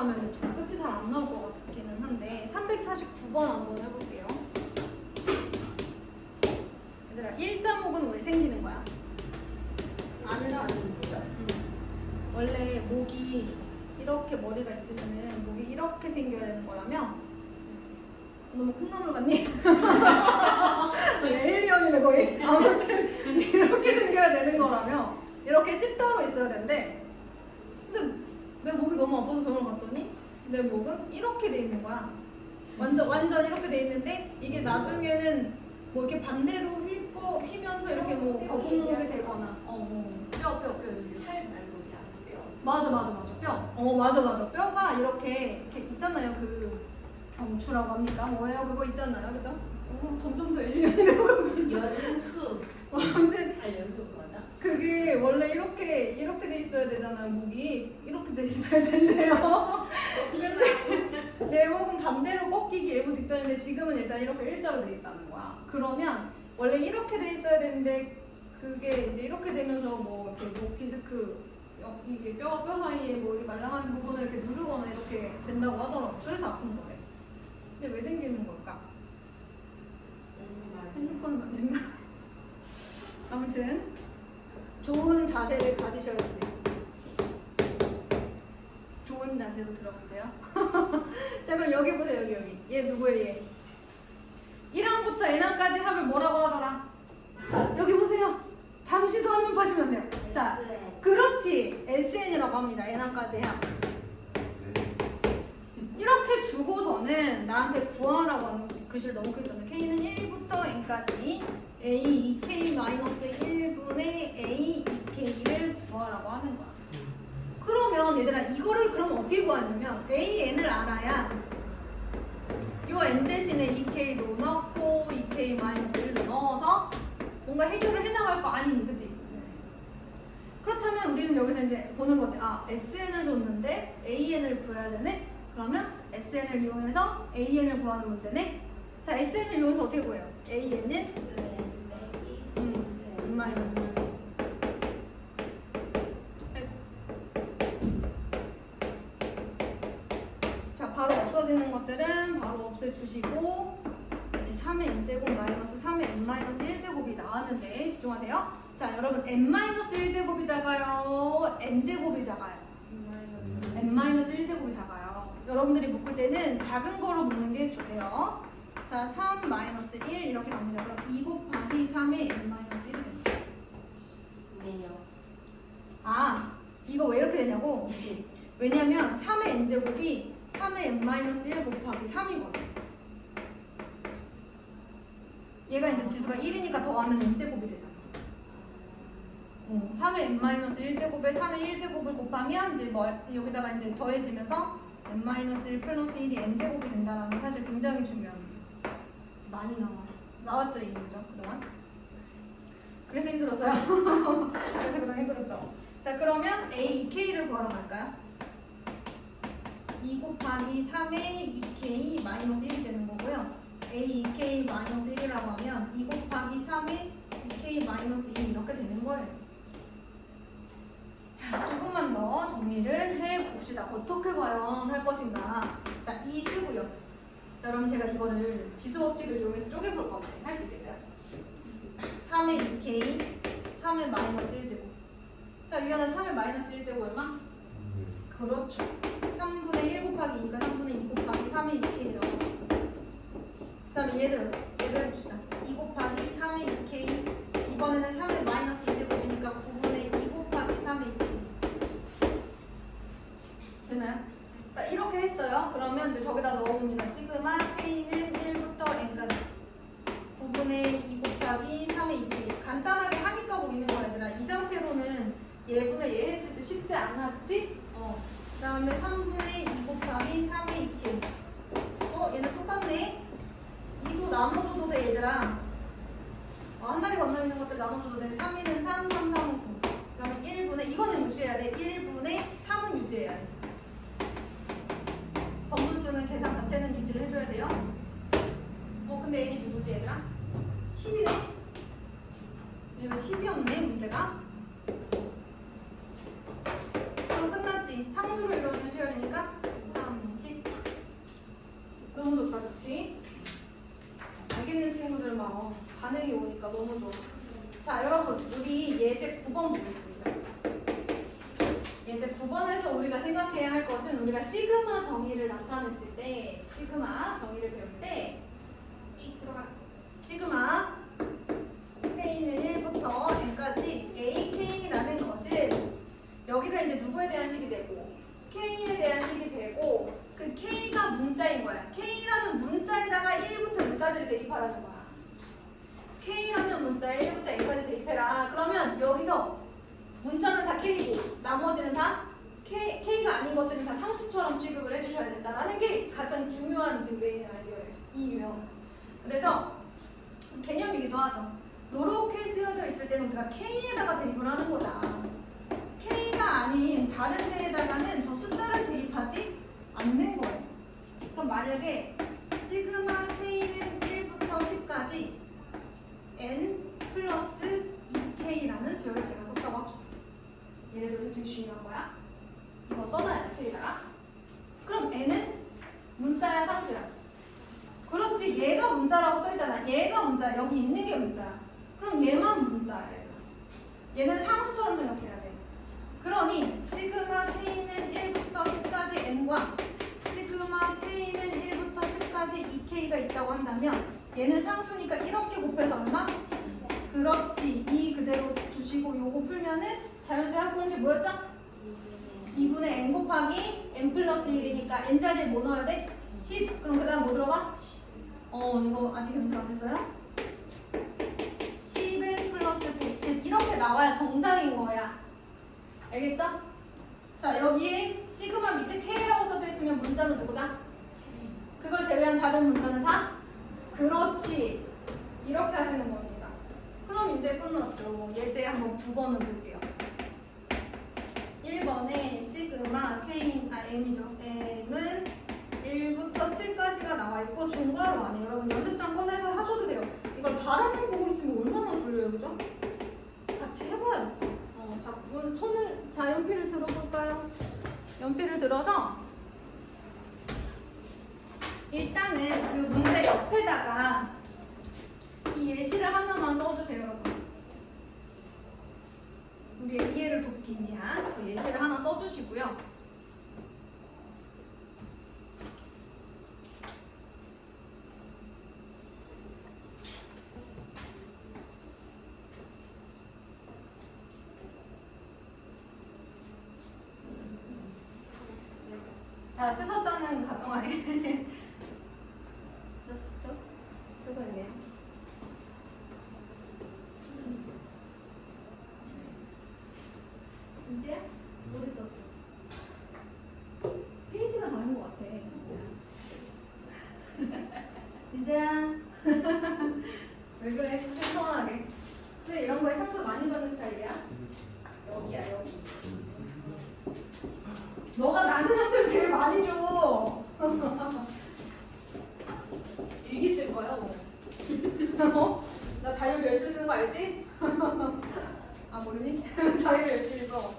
하면 좀 끝이 잘 안 나올 것 같기는 한데 349번 한번 해볼게요. 얘들아, 일자목은 왜 생기는 거야? 아는 사람. 원래 목이 이렇게 머리가 있으면은 목이 이렇게 생겨야 되는 거라며? 너무 콩나물 같니? 에일리언이네 거의. 아무튼 이렇게 생겨야 되는 거라며 이렇게 십자로 있어야 된대. 근데 내 목이 너무 아파서 병원 갔더니 내 목은 이렇게 돼 있는 거야. 완전 이렇게 돼 있는데 이게 나중에는 뭐 이렇게 반대로 휘면서 이렇게 뭐 거북목이 되거나 뼈 살 말고 뼈. 맞아 뼈. 맞아 뼈가 이렇게 있잖아요. 그 경추라고 합니까? 뭐예요? 그거 있잖아요. 그죠? 점점 더 엘리언이 되고 있어. 연수. 아무튼 연수 맞아? 그게 원래 이렇게 돼 있어야 되잖아요. 목이 이렇게 돼 있어야 된대요. 근데 내 목은 반대로 꺾이기 일부 직전인데 지금은 일단 이렇게 일자로 돼 있다는 거야. 그러면 원래 이렇게 돼 있어야 되는데 그게 이제 이렇게 되면서 뭐 이렇게 목 디스크 이게 뼈 사이에 뭐 이 말랑한 부분을 이렇게 누르거나 이렇게 된다고 하더라고. 그래서 아픈 거래. 근데 왜 생기는 걸까? 핸드폰을 만든다. 아무튼 좋은 자세를 가지셔야 돼요. 좋은 자세로 들어보세요. 자, 그럼 여기 보세요. 여기. 얘 누구예요? 얘. 1항부터 N항까지 합을 뭐라고 하더라? 여기 보세요. 잠시도 한눈 파시면 돼요. 자, 그렇지. SN이라고 합니다. N항까지 합. 이렇게 주고서는 나한테 구하라고 하는 글씨를 너무 크게 썼네. K는 1부터 N까지 A, 2K-1분의 A, 2K를 구하라고 하는 거야. 그러면 얘들아 이거를 그럼 어떻게 구하냐면 A, N을 알아야 요 N 대신에 2K도 넣고 2K-1도 넣어서 뭔가 해결을 해나갈 거 아니니, 그치? 그렇다면 우리는 여기서 이제 보는 거지. 아, SN을 줬는데 AN을 구해야 되네? 그러면 SN을 이용해서 AN을 구하는 문제네? 자, SN을 이용해서 어떻게 구해요? AN은 마이너스. 자, 바로 없어지는 것들은 바로 없애주시고 이제 3의 n제곱 마이너스 3의 n-1제곱이 나왔는데 집중하세요. 자, 여러분 n-1제곱이 작아요? n제곱이 작아요? n-1제곱이 작아요. 여러분들이 묶을 때는 작은 거로 묶는 게 좋대요. 자, 3-1 이렇게 갑니다. 그럼 2 곱하기 3의 n-1이 됩니다. 네요. 아, 이거 왜 이렇게 되냐고? 왜냐면 3의 n제곱이 3의 n-1 곱하기 3이거든. 얘가 이제 지수가 1이니까 더하면 n제곱이 되잖아. 3의 n-1제곱에 3의 1제곱을 곱하면 이제 뭐 여기다가 이제 더해지면서 n-1 플러스 1이 n제곱이 된다는 게 사실 굉장히 중요한 많이 나왔죠 이미, 그죠? 그동안? 그래서 힘들었어요. 그래서 그동안 힘들었죠. 자, 그러면 A, 2K를 구하러 갈까요? 2 곱하기 3의 2K 마이너스 1이 되는 거고요. A, 2K 마이너스 1이라고 하면 2 곱하기 3의 2K 마이너스 1 이렇게 되는 거예요. 자, 조금만 더 정리를 해봅시다. 어떻게 과연 할 것인가. 자, 2 쓰고요. 자, 그럼 제가 이거를 지수법칙을 이용해서 쪼개볼 건데 할 수 있겠어요? 3의 2K, 3의 마이너스 1제곱. 자, 유연한 3의 마이너스 1제곱 얼마? 그렇죠. 3분의 1 곱하기 2가 3분의 2 곱하기 3의 2K라고. 그 다음에 얘도 해봅시다. 2 곱하기 3의 2K. 이번에는 3의 마이너스 2제곱이니까 9분의 2 곱하기 3의 2K. 되나요? 자, 이렇게 했어요. 그러면 이제 저기다 넣어봅니다. 시그마 K는 1부터 N까지 9분의 2 곱하기 3의 2K. 간단하게 하니까 보이는 거 얘들아. 이 상태로는 얘분의 얘 했을 때 쉽지 않았지? 그 다음에 3분의 2 곱하기 3의 2K. 얘는 똑같네. 2도 나눠줘도 돼 얘들아. 한 다리 건너 있는 것들 나눠줘도 돼. 3, 1은 3, 3, 3은 9. 그러면 1분의 이거는 유지해야 돼. 1분의 3은 유지해야 돼. 번분수는 계산 자체는 유지를 해줘야 돼요. 근데 n이 누구지 얘들아? 10이네? 여기가 10이었네 문제가. 그럼 끝났지. 상수로 이루어진 수열이니까 9번 보겠습니다. 이제 9번에서 우리가 생각해야 할 것은 우리가 시그마 정의를 나타냈을 때, 시그마 정의를 배울 때, 들어가. 시그마 K는 1부터 N까지 AK라는 것은 여기가 이제 누구에 대한 식이 되고 K에 대한 식이 되고 그 K가 문자인 거야. K라는 문자에다가 1부터 N까지를 대입하라는 거야. K라는 문자에 1부터 N까지 대입해라. 그러면 여기서 문자는 다 K고 나머지는 다 K가 아닌 것들은 다 상수처럼 취급을 해주셔야 된다라는 게 가장 중요한 지금 메인 아이디어예요. 이 유형. 그래서 개념이기도 하죠. 이렇게 쓰여져 있을 때는 우리가 K에다가 대입을 하는 거다. K가 아닌 다른 데에다가는 저 숫자를 대입하지 않는 거예요. 그럼 만약에 시그마 K는 1부터 10까지 N 플러스 2K라는 수열을 제가 썼다고 합시다. 예를 들어 이거 되게 중요한 거야. 이거 써놔야 돼, 책에다가. 그럼 N은 문자야, 상수야? 그렇지, 얘가 문자라고 써있잖아. 얘가 문자야, 여기 있는 게 문자야. 그럼 얘만 문자야, 얘는 상수처럼 생각해야 돼. 그러니 시그마 K는 1부터 10까지 N과 시그마 K는 1부터 10까지 2K가 있다고 한다면 얘는 상수니까 이렇게 곱해서 얼마? 그렇지, 2 그대로 두시고 요거 풀면은 자연수의 합공식 뭐였죠? 2분의 N 곱하기 N 플러스 1이니까 N 자리에 뭐 넣어야 돼? 10. 그럼 그 다음 뭐 들어가? 이거 아직 연습 안 했어요? 10N 플러스 110 이렇게 나와야 정상인 거야. 알겠어? 자, 여기에 시그마 밑에 K라고 써져 있으면 문자는 누구다? 그걸 제외한 다른 문자는 다? 그렇지. 이렇게 하시는 겁니다. 그럼 이제 끝났죠. 예제 한번 9번을 볼게요. 1번에 시그마 M이죠. M은 1부터 7까지가 나와 있고 중괄호 안에 여러분 연습장 꺼내서 하셔도 돼요. 이걸 바라만 보고 있으면 얼마나 졸려요, 그죠? 같이 해봐야지. 자, 연필을 들어볼까요? 연필을 들어서 일단은 그 문제 옆에다가 이 예시를 하나만 써주세요, 여러분. 우리의 이해를 돕기 위한 저 예시를 하나 써주시고요. 자, 쓰셨다는 가정하에 썼죠? 쓰고 있네요. 민지야? 어디 썼어? 페이지가 다른 것 같아. 민지야. 왜 그래? 좀 서운하게. 근데 이런 거에 상처 많이 받는 스타일이야? 여기야, 여기. 너가 나한테 상처를 제일 많이 줘. 일기 쓸 거야, 뭐. 나 다이어리 열심히 쓰는 거 알지? 아, 모르니? 다이어리 열심히 써.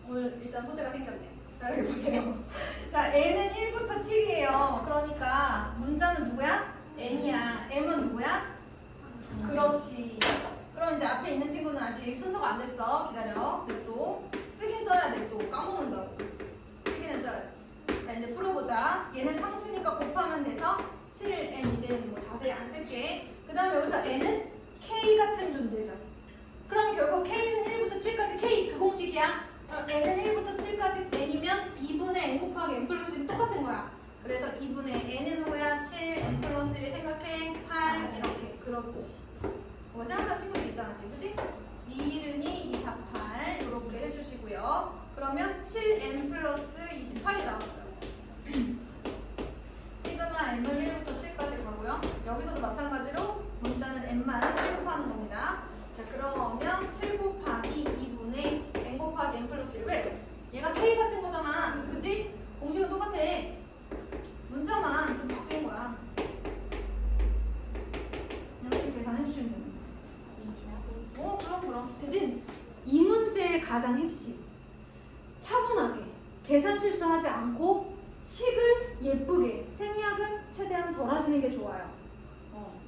오늘 일단 소재가 생겼네. 자, 여기 보세요. 자, N은 1부터 7이에요. 그러니까 문자는 누구야? N이야. M은 누구야? 그렇지. 그럼 이제 앞에 있는 친구는 아직 순서가 안 됐어. 기다려. 냅둬. 쓰긴 써야 돼. 또 까먹는다고. 쓰긴 써야 돼. 자, 이제 풀어보자. 얘는 상수니까 곱하면 돼서 7n 이제는 뭐 자세히 안 쓸게. 그 다음에 여기서 n은 k 같은 존재죠. 그럼 결국 k는 1부터 7까지 k 그 공식이야. n은 1부터 7까지 n이면 2분의 n 곱하기 n 플러스 1이 똑같은 거야. 그래서 2분의 n은 누구야? 7 n 플러스 1 생각해. 8 이렇게. 그렇지. 뭐 생각하는 친구들 있잖아, 지금, 그치? 212, 248 이렇게 해주시고요. 그러면 7n 플러스 28이 나왔어요. 시그마 m은 1부터 7까지 가고요. 여기서도 마찬가지로 문자는 n만 취급하는 겁니다. 자, 그러면 7 곱하기 2분의 n 곱하기 n 플러스 1. 왜? 얘가 k 같은 거잖아, 그치? 공식은 똑같아. 문자만 좀 바뀐 거야. 이렇게 계산해 주시면 됩니다. 그럼. 대신 이 문제의 가장 핵심. 차분하게, 계산 실수하지 않고 식을 예쁘게, 생략은 최대한 덜 하시는 게 좋아요.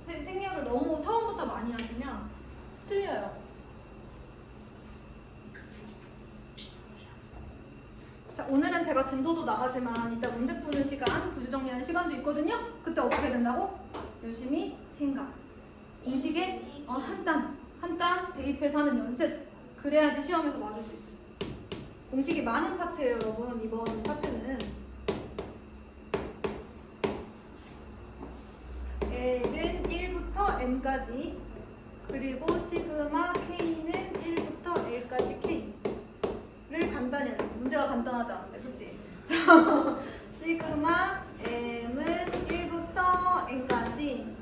생략을 너무 처음부터 많이 하시면 제가 진도도 나가지만 이따 문제 푸는 시간, 부지 정리하는 시간도 있거든요. 그때 어떻게 된다고? 열심히 생각. 공식에 한 땀 대입해서 하는 연습. 그래야지 시험에서 맞을 수 있어요. 공식이 많은 파트예요, 여러분. 이번 파트는 L은 1부터 M까지, 그리고 시그마 K는 1부터 L까지 K를 간단히 알려. 문제가 간단하지 않은데, 그치? 자, 시그마 M은 1부터 N까지,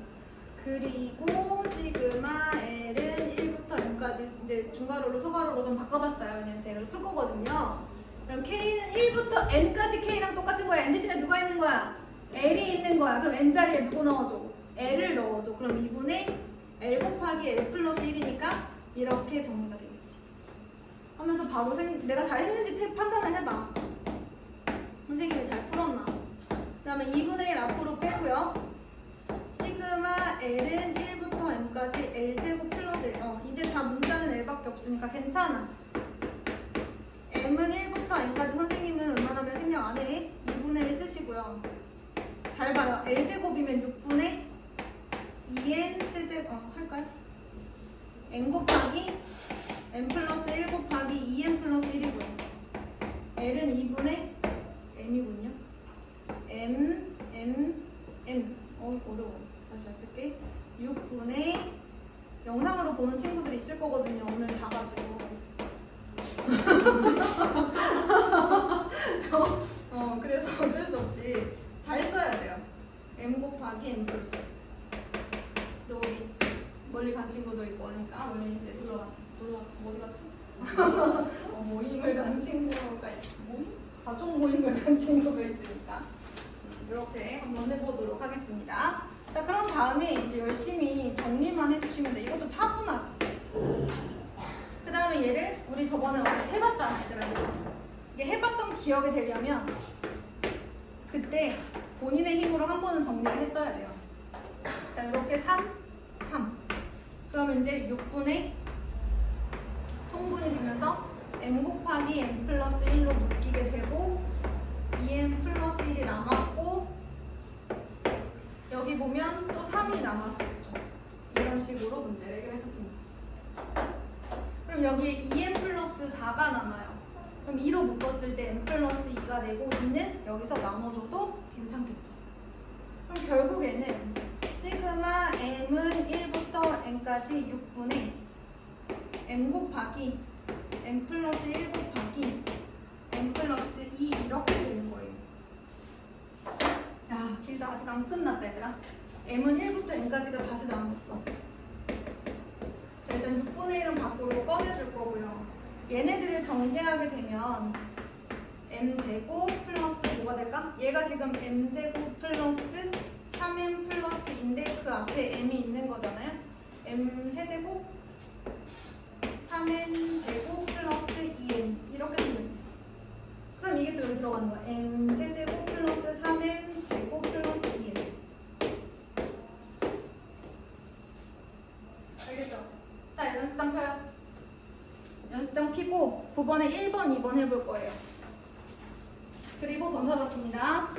그리고 시그마 L은 1부터 M까지. 이제 중괄호로 소괄호로 좀 바꿔봤어요. 왜냐면 제가 풀 거거든요. 그럼 K는 1부터 N까지 K랑 똑같은 거야. N 대신에 누가 있는 거야? L이 있는 거야. 그럼 N 자리에 누구 넣어줘? L을 넣어줘. 그럼 2분의 L 곱하기 L 플러스 1이니까 이렇게 정리가 되겠지. 하면서 바로 내가 잘했는지 판단을 해봐. 선생님이 잘 풀었나. 그 다음에 2분의 1 앞으로 빼고요. 시그마 L은 1부터 M까지 L제곱 플러스 1. 이제 다 문자는 L밖에 없으니까 괜찮아. M은 1부터 N까지 선생님은 웬만하면 생략 안 해. 2분의 1 쓰시고요. 잘 봐요. L제곱이면 6분의 2N 세제곱 할까요? N 곱하기 N 플러스 1 곱하기 2N 플러스 1이고요. L은 2분의 M이군요. M 어려워. 다시 잘 쓸게. 6분의 영상으로 보는 친구들 있을 거거든요. 오늘 자가지고. 그래서 어쩔 수 없이 잘 써야 돼요. M 곱하기 M 플러스. 여기 멀리 간 친구도 있고 하니까 원래 이제 놀러 어디 갔지? 모임을 간 친구가 가족 모임을 간 친구가 있으니까 이렇게 한번 해보도록 하겠습니다. 자, 그런 다음에 이제 열심히 정리만 해주시면 돼. 이것도 차분하게. 그 다음에 얘를 우리 저번에 어제 해봤잖아, 얘들아. 이게 해봤던 기억이 되려면 그때 본인의 힘으로 한 번은 정리를 했어야 돼요. 자, 이렇게 3. 그러면 이제 6분의 통분이 되면서 M 곱하기 M 플러스 1로 묶이게 되고 2M 플러스 1이 남았고 여기 보면 또 3이 남았었죠. 이런 식으로 문제를 해결했었습니다. 그럼 여기에 2M 플러스 4가 남아요. 그럼 2로 묶었을 때 M 플러스 2가 되고 2는 여기서 나눠줘도 괜찮겠죠. 그럼 결국에는 시그마 M은 1부터 N까지 6분의 M 곱하기 M 플러스 1 곱하기 M 플러스 2 이렇게 되는 거예요. 야, 길다. 아직 안 끝났다, 얘들아. M은 1부터 N까지가 다시 남았어. 자, 일단 6분의 1은 밖으로 꺼내줄 거고요. 얘네들을 정리하게 되면 M제곱 플러스 뭐가 될까? 얘가 지금 M제곱 플러스 3M 플러스인데 그 앞에 M이 있는 거잖아요. M 세제곱 3M 제곱 플러스 2M 이렇게 되면 돼. 그럼 이게 또 여기 들어가는 거야. M 세제곱 플러스 3M 제곱 플러스 2M. 알겠죠? 자, 연습장 펴요. 연습장 피고 9번에 1번, 2번 해볼 거예요. 그리고 검사 받습니다.